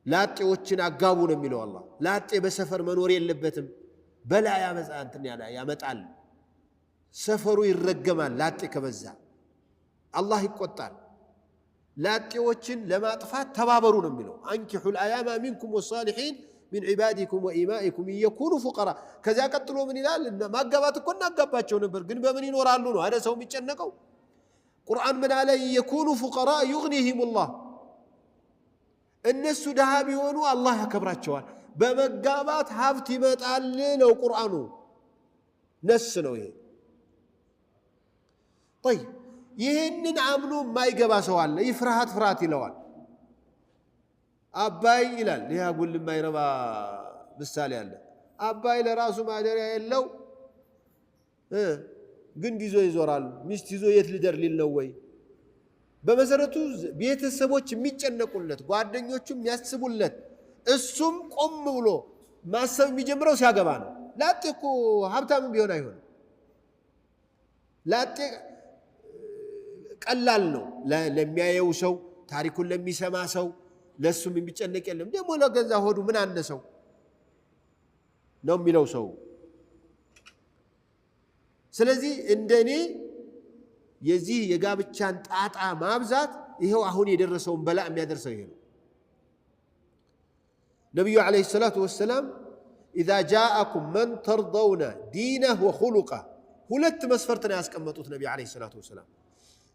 ላጤዎችን አጋቡ ነው የሚለው አላህ። ላጤ በሰፈር መኖር የለበትም። በላ ያመጣል። ሰፈሩ ይረገማል። ላጤ ከበዛ አላህ ይቆጣል። ላጤዎችን ለማጥፋት ተባበሩ ነው የሚለው። አንኪሑል አያማ ሚንኩም ወሳሊሒን ሚን ዒባዲኩም ወኢማኢኩም ኢየኩኑ ፉቀራ። ከዚያ ቀጥሎ ምን ይላል? ማጋባት እኮ እናጋባቸው ነበር፣ ግን በምን ይኖራሉ ነው አደ ሰው የሚጨነቀው። ቁርአን ምን አለ? ኢየኩኑ ፉቀራ ዩግኒሂሙላህ። እነሱ ድሃ ቢሆኑ አላህ ያከብራቸዋል። በመጋባት ሀብት ይመጣል ነው ቁርአኑ። ነስ ነው ይሄ። طيب ይህንን አምኖ የማይገባ ሰው አለ። ይህ ፍርሃት ይለዋል። አባይ ይላል። ይህ አጉል የማይረባ ምሳሌ አለ። አባይ ለራሱ ማደሪያ የለው፣ ግንድ ይዞ ይዞራል። ሚስት ይዞ የት ልደር ሊል ነው ወይ? በመሰረቱ ቤተሰቦች የሚጨነቁለት፣ ጓደኞቹ የሚያስቡለት፣ እሱም ቆም ብሎ ማሰብ የሚጀምረው ሲያገባ ነው። ላጤ እኮ ሀብታም ቢሆን አይሆንም። ላጤ ቀላል ነው ለሚያየው ሰው፣ ታሪኩን ለሚሰማ ሰው። ለሱም የሚጨነቅ የለም። ደግሞ ለገዛ ሆዱ ምን አነሰው ነው የሚለው ሰው። ስለዚህ እንደኔ የዚህ የጋብቻን ጣጣ ማብዛት ይሄው አሁን የደረሰውን በላ የሚያደርሰው ይሄ ነው። ነብዩ አለይሂ ሰላቱ ወሰላም اذا جاءكم من ترضون دينه وخلقه ሁለት መስፈርትን ያስቀመጡት ነብዩ አለይሂ ሰላቱ ወሰላም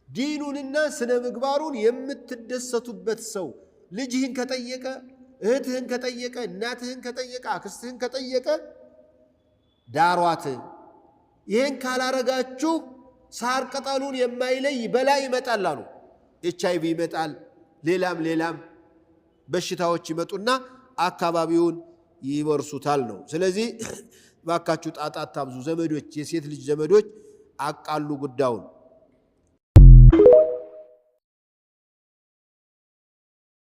ዲኑንና ስነ ምግባሩን የምትደሰቱበት ሰው ልጅህን ከጠየቀ፣ እህትህን ከጠየቀ፣ እናትህን ከጠየቀ፣ አክስትህን ከጠየቀ ዳሯት። ይህን ካላረጋችሁ ሳር ቅጠሉን የማይለይ በላይ ይመጣል አሉ። ኤችአይቪ ይመጣል፣ ሌላም በሽታዎች ይመጡና አካባቢውን ይወርሱታል ነው። ስለዚህ ባካችሁ ጣጣ አታብዙ። ዘመዶች፣ የሴት ልጅ ዘመዶች አቃሉ ጉዳዩን።